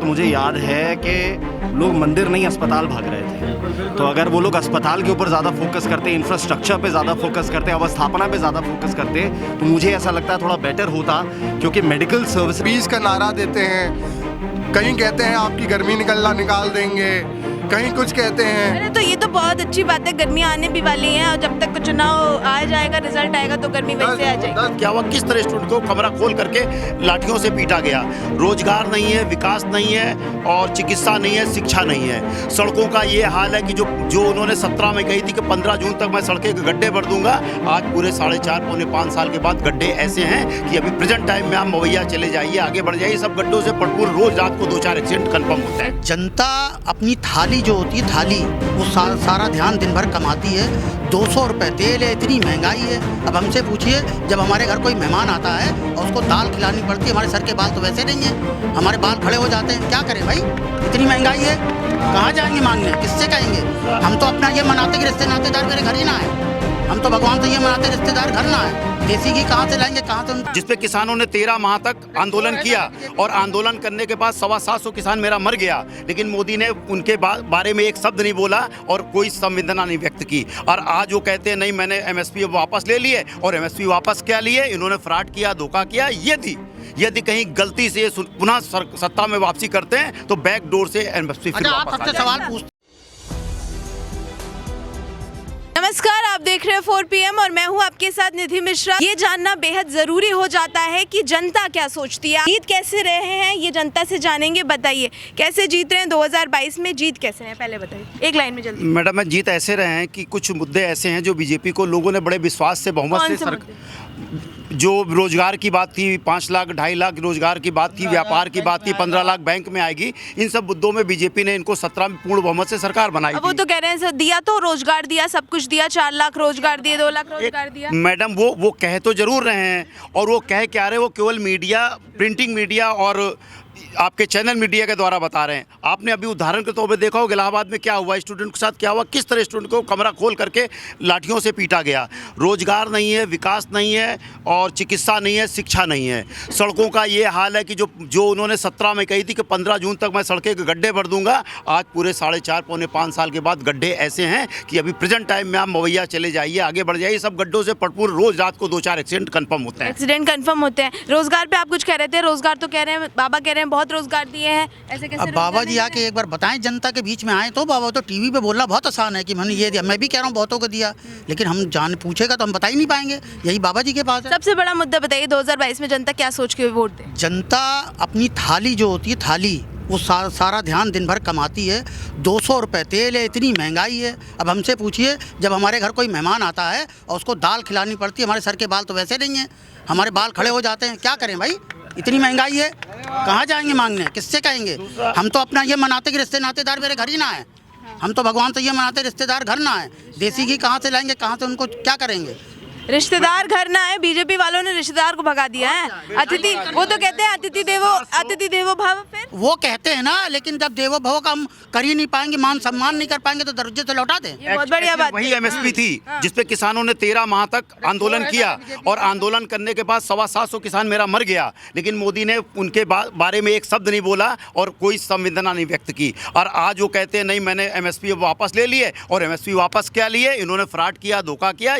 तो मुझे याद है कि लोग मंदिर नहीं अस्पताल भाग रहे थे। तो अगर वो लोग अस्पताल के ऊपर ज़्यादा फोकस करते, इंफ्रास्ट्रक्चर पे ज़्यादा फोकस करते, अवस्थापना पे ज़्यादा फोकस करते, तो मुझे ऐसा लगता है थोड़ा बेटर होता। क्योंकि मेडिकल सर्विस 20 का नारा देते हैं, कहीं कहते हैं आपकी गर्मी निकाल देंगे, कहीं कुछ कहते हैं। अरे तो ये तो बहुत अच्छी बात है, गर्मी आने भी वाली है और जब तक चुनाव आ जाएगा, रिजल्ट आएगा तो गर्मी वैसे आ जाएगी। क्या हुआ, किस तरह स्टूडेंट को कमरा खोल करके लाठियों से पीटा गया। रोजगार नहीं है, विकास नहीं है और चिकित्सा नहीं है, शिक्षा नहीं है। सड़कों का ये हाल है कि जो उन्होंने 17 में कही थी कि 15 जून तक मैं सड़कें के गड्ढे भर दूंगा, आज पूरे 4.5 पौने 5 साल के बाद गड्ढे ऐसे हैं कि अभी प्रेजेंट टाइम में आप मवैया चले जाइए, आगे बढ़ जाइए, सब गड्ढों से भरपूर। रोज रात को 2-4 एक्सीडेंट कन्फर्म होता है। जनता अपनी थाली जो होती है, थाली वो सारा ध्यान दिन भर कमाती है। 200 रुपये तेल है, इतनी महंगाई है। अब हमसे पूछिए, जब हमारे घर कोई मेहमान आता है और उसको दाल खिलानी पड़ती है, हमारे सर के बाल तो वैसे नहीं है, हमारे बाल खड़े हो जाते हैं। क्या करें भाई, इतनी महंगाई है, कहाँ जाएंगे मांगने, किससे कहेंगे। हम तो अपना ये मनाते कि रिश्ते नातेदार मेरे घर ही ना है। हम तो भगवान से ये मनाते रिश्तेदार घर ना है। देसी घी कहाँ से लाएंगे, कहाँ से। जिसपे किसानों ने 13 माह तक आंदोलन किया और आंदोलन करने के बाद 725 किसान मेरा मर गया, लेकिन मोदी ने उनके बारे में एक शब्द नहीं बोला और कोई संवेदना नहीं व्यक्त की। और आज वो कहते हैं नहीं, मैंने एमएसपी वापस ले लिए। और एमएसपी वापस क्या लिए, इन्होंने फ्रॉड किया, धोखा किया। यदि कहीं गलती से पुनः सत्ता में वापसी करते हैं तो बैक डोर से एमएसपी फिर वापस आ जाएगा। नमस्कार, आप देख रहे हैं 4 PM और मैं हूं आपके साथ निधि मिश्रा। ये जानना बेहद जरूरी हो जाता है कि जनता क्या सोचती है, जीत कैसे रहे हैं, ये जनता से जानेंगे। बताइए कैसे जीत रहे हैं 2022 में, जीत कैसे है, पहले बताइए एक लाइन में जल्दी। मैडम, मैं जीत ऐसे रहे हैं कि कुछ मुद्दे ऐसे हैं जो बीजेपी को लोगों ने बड़े विश्वास से बहुमत से जो रोजगार की बात थी, 5 लाख 2.5 लाख रोजगार की बात थी, व्यापार की बात थी, 15 लाख बैंक में आएगी, इन सब मुद्दों में बीजेपी ने इनको 17 में पूर्ण बहुमत से सरकार बनाई। वो तो कह रहे हैं सर, दिया तो रोजगार दिया, सब कुछ दिया, 4 लाख रोजगार दिए, 2 लाख रोजगार दिया। मैडम, वो कह तो जरूर रहे हैं और वो कह क्या रहे, वो केवल मीडिया, प्रिंटिंग मीडिया और आपके चैनल मीडिया के द्वारा बता रहे हैं। आपने अभी उदाहरण के तौर पे देखा होगा इलाहाबाद में क्या हुआ, स्टूडेंट के साथ क्या हुआ, किस तरह स्टूडेंट को कमरा खोल करके लाठियों से पीटा गया। रोजगार नहीं है, विकास नहीं है और चिकित्सा नहीं है, शिक्षा नहीं है। सड़कों का ये हाल है कि जो उन्होंने 17 में कही थी कि 15 जून तक मैं सड़कें के गड्ढे भर दूंगा, आज पूरे 4.5 पौने 5 साल के बाद गड्ढे ऐसे हैं कि अभी प्रेजेंट टाइम में आप मवैया चले जाइए, आगे बढ़ जाइए, सब गड्ढों से भरपूर। रोज रात को 2-4 एक्सीडेंट कन्फर्म होते हैं। एक्सीडेंट कन्फर्म होते हैं। रोजगार पे आप कुछ कह रहे थे, रोजगार तो कह रहे हैं, बाबा कह रहे हैं बहुत रोजगार दिए हैं, ऐसे कैसे। अब बाबा जी आके एक बार बताएं, जनता के बीच में आए तो। बाबा तो टीवी पे बोलना बहुत आसान है कि मैंने ये दिया, मैं भी कह रहा हूँ बहुतों को दिया, लेकिन हम जान पूछेगा तो हम बता ही नहीं पाएंगे। यही बाबा जी के पास है। सबसे बड़ा मुद्दा बताइए, 2022 में जनता क्या सोच के वोट दे। जनता अपनी थाली जो होती है, थाली वो सारा ध्यान दिन भर कमाती है। 200 रुपये तेल है, इतनी महंगाई है। अब हमसे पूछिए, जब हमारे घर कोई मेहमान आता है और उसको दाल खिलानी पड़ती है, हमारे सर के बाल तो वैसे नहीं है, हमारे बाल खड़े हो जाते हैं। क्या करें भाई, इतनी महंगाई है, कहाँ जाएंगे मांगने, किससे कहेंगे। हम तो अपना ये मनाते कि रिश्ते नातेदार मेरे घर ही ना है। हम तो भगवान से ये मनाते रिश्तेदार घर ना है। देसी घी कहाँ से लाएंगे, कहाँ से, उनको क्या करेंगे। रिश्तेदार घर ना है, बीजेपी वालों ने रिश्तेदार को भगा दिया है। अतिथि, वो तो कहते हैं अतिथि देवो भव। फिर वो कहते हैं ना, लेकिन जब देवो भव का हम कर ही नहीं पाएंगे, मान सम्मान नहीं कर पाएंगे तो दर्जे से लौटा दें। ये बहुत बढ़िया बात। वही एमएसपी थी जिसपे किसानों ने 13 माह तक आंदोलन किया और आंदोलन करने के बाद 725 किसान मेरा मर गया, लेकिन मोदी ने उनके बारे में एक शब्द नहीं बोला और कोई संवेदना नहीं व्यक्त की। और आज वो कहते हैं नहीं, मैंने एमएसपी वापस ले लिए। और एमएसपी वापस क्या लिए, इन्होंने फ्रॉड किया, धोखा किया।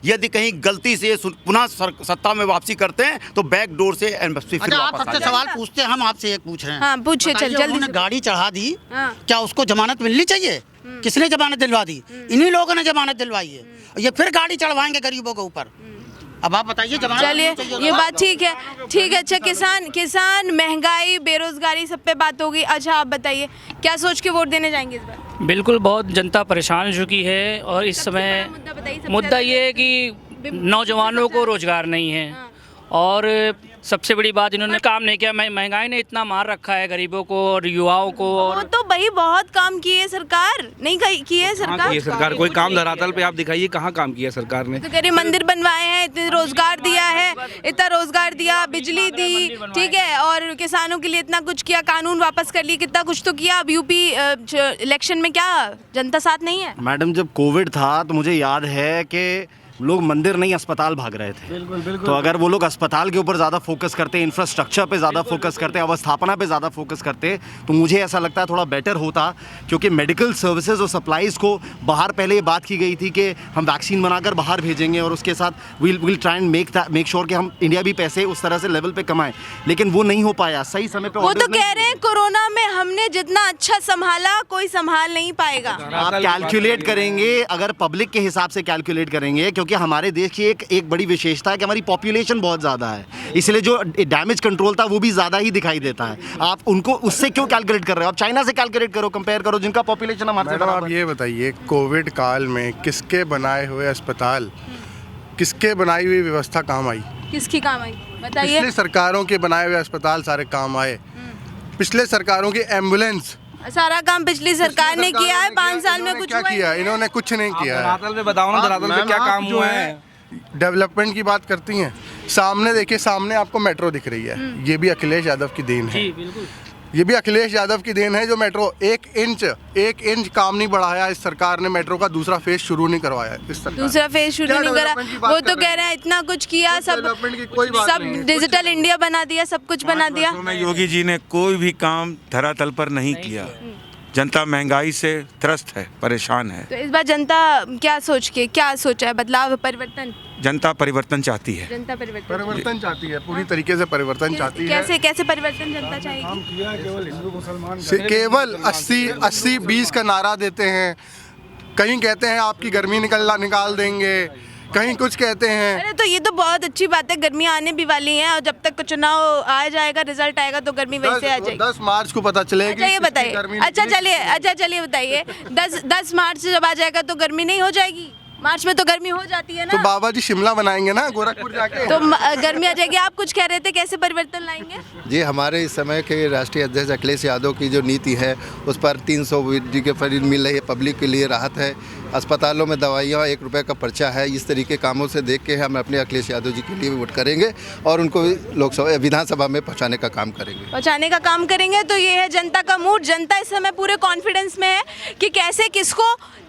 यदि कहीं गलती से पुनः सत्ता में वापसी करते हैं तो बैक डोर से एमएसपी फिर वापस आ जाएगा। सवाल पूछते हैं, हम आपसे एक पूछ रहे हैं। हाँ, पूछिए, चल जल्दी। उन्होंने गाड़ी चढ़ा दी, क्या उसको जमानत मिलनी चाहिए? किसने जमानत दिलवा दी? इन्हीं लोगों ने जमानत दिलवाई है। ये फिर गाड़ी चढ़वाएंगे गरीबों के ऊपर। अब आप बताइए, चलिए ये बात ठीक है, ठीक है। अच्छा, किसान महंगाई, बेरोजगारी, सब पे बात होगी। अच्छा, आप बताइए क्या सोच के वोट देने जाएंगे इस बार? बिल्कुल, बहुत जनता परेशान हो चुकी है और इस समय मुद्दा ये है कि नौजवानों को रोजगार नहीं है और सबसे बड़ी बात, इन्होंने काम नहीं किया। महंगाई ने इतना मार रखा है गरीबों को और युवाओं को। और वो तो भाई बहुत काम किए है सरकार, नहीं की है सरकार। सरकार कोई काम धरातल पे आप दिखाइए, कहाँ काम किया सरकार ने। तो कह रहे मंदिर बनवाए हैं, इतने रोजगार दिया है, इतना रोजगार दिया, बिजली दी, ठीक है, और किसानों के लिए इतना कुछ किया, कानून वापस कर लिए, कितना कुछ तो किया। अब यूपी इलेक्शन में क्या जनता साथ नहीं है? मैडम, जब कोविड था तो मुझे याद है कि लोग मंदिर नहीं अस्पताल भाग रहे थे। तो अगर वो लोग अस्पताल के ऊपर ज़्यादा फोकस करते, इंफ्रास्ट्रक्चर पे ज़्यादा फोकस करते, अवस्थापना पे ज़्यादा फोकस करते, तो मुझे ऐसा लगता है थोड़ा बेटर होता। क्योंकि मेडिकल सर्विसेज और सप्लाईज़ को बाहर पहले ये बात की गई थी कि हम वैक्सीन बनाकर बाहर भेजेंगे और उसके साथ will try and make sure कि हम इंडिया भी पैसे उस तरह से लेवल पे कमाएं, लेकिन वो नहीं हो पाया सही समय पे। वो तो कह रहे हैं कोरोना में हमने जितना अच्छा संभाला कोई संभाल नहीं पाएगा। आप कैलकुलेट करेंगे, अगर पब्लिक के हिसाब से कैलकुलेट करेंगे, क्योंकि हमारे देश की एक बड़ी विशेषता है कि हमारी पॉपुलेशन बहुत ज़्यादा है, इसलिए जो डैमेज कंट्रोल था वो भी ज़्यादा ही दिखाई देता है। आप उनको उससे क्यों कैलकुलेट कर रहे हो? आप चाइना से कैलकुलेट करो, कंपेयर करो, जिनका पॉपुलेशन हमारे से मैडम बराबर आप है। ये बताइए, कोविड काल में किसके बनाए हुए अस्पताल, किसके बनाई हुई व्यवस्था काम आई? किसकी काम आई बताइए? पिछले सरकारों के बनाए हुए अस्पताल सारे काम आए। पिछले सरकारों की एम्बुलेंस, सारा काम पिछली सरकार ने किया है। 5 साल में कुछ क्या हुआ ही किया? नहीं है। इन्होंने कुछ नहीं किया है। धरातल पे बताओ ना, धरातल पे मैम, क्या आप काम जो हुआ है है? डेवलपमेंट की बात करती हैं। सामने देखिए, सामने आपको मेट्रो दिख रही है, ये भी अखिलेश यादव की देन है। ये भी अखिलेश यादव की देन है जो मेट्रो एक इंच काम नहीं बढ़ाया इस सरकार ने। मेट्रो का दूसरा फेज शुरू नहीं करवाया इस सरकार। दूसरा फेज शुरू क्या नहीं करा। डेवलपमेंट की बात वो कर तो रहे कह रहे हैं इतना कुछ किया, सब डेवलपमेंट की कोई बात नहीं है, सब कुछ डिजिटल इंडिया बना दिया, सब कुछ बना दिया। में योगी जी ने कोई भी काम धरातल पर नहीं किया। जनता महंगाई से त्रस्त है, परेशान है। तो इस बार जनता क्या सोचा है? बदलाव, परिवर्तन? जनता परिवर्तन चाहती है। जनता परिवर्तन परिवर्तन चाहती है, पूरी तरीके से परिवर्तन चाहती है। कैसे परिवर्तन जनता चाहेगी? केवल 80-20 का नारा देते हैं। कहीं कहते हैं आपकी गर्मी निकाल देंगे, कहीं कुछ कहते हैं। अरे तो ये तो बहुत अच्छी बात है, गर्मी आने भी वाली है और जब तक चुनाव आ जाएगा, रिजल्ट आएगा तो गर्मी वैसे आ जाएगी। 10 मार्च को पता चलेगी। अच्छा ये बताइए, चलिए बताइए, 10 मार्च जब आ जाएगा तो गर्मी नहीं हो जाएगी? मार्च में तो गर्मी हो जाती है ना। तो बाबा जी शिमला बनाएंगे ना, गोरखपुर जाके। तो गर्मी आ जाएगी। आप कुछ कह रहे थे, कैसे परिवर्तन लाएंगे? जी, हमारे इस समय के राष्ट्रीय अध्यक्ष अखिलेश यादव की जो नीति है उस पर 300 वृद्धि के फरीद मिल रही है, पब्लिक के लिए राहत है, अस्पतालों में दवाइयाँ 1 रुपये का पर्चा है। इस तरीके कामों से देख के हम अपने अखिलेश यादव जी के लिए वोट करेंगे और उनको लोकसभा विधानसभा में पहुँचाने का काम करेंगे। तो ये है जनता का मूड। जनता इस समय पूरे कॉन्फिडेंस में है कि कैसे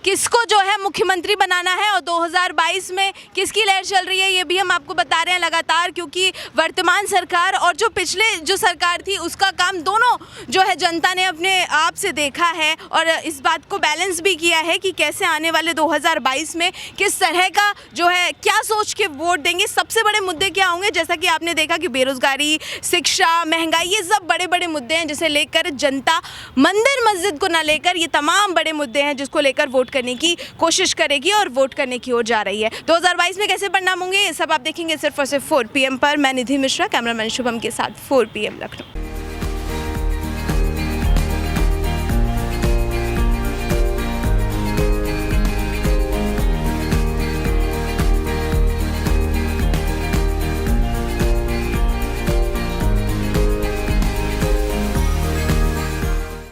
किसको जो है मुख्यमंत्री बनाना है और 2022 में किसकी लहर चल रही है, ये भी हम आपको बता रहे हैं लगातार। क्योंकि वर्तमान सरकार और जो पिछले जो सरकार थी उसका काम दोनों जो है जनता ने अपने आप से देखा है और इस बात को बैलेंस भी किया है कि कैसे आने वाले 2022 में किस तरह का जो है क्या सोच के वोट देंगे। सबसे बड़े मुद्दे क्या होंगे, जैसा कि आपने देखा कि बेरोजगारी, शिक्षा, महंगाई, ये सब बड़े बड़े मुद्दे हैं जिसे लेकर जनता मंदिर मस्जिद को ना लेकर ये तमाम बड़े मुद्दे हैं जिसको लेकर वोट करने की कोशिश करेगी और वोट करने की ओर जा रही है। 2022 में कैसे परिणाम होंगे ये सब आप देखेंगे सिर्फ और सिर्फ 4 PM पर। मैं निधि मिश्रा, कैमरामैन शुभम के साथ 4 PM लखनऊ।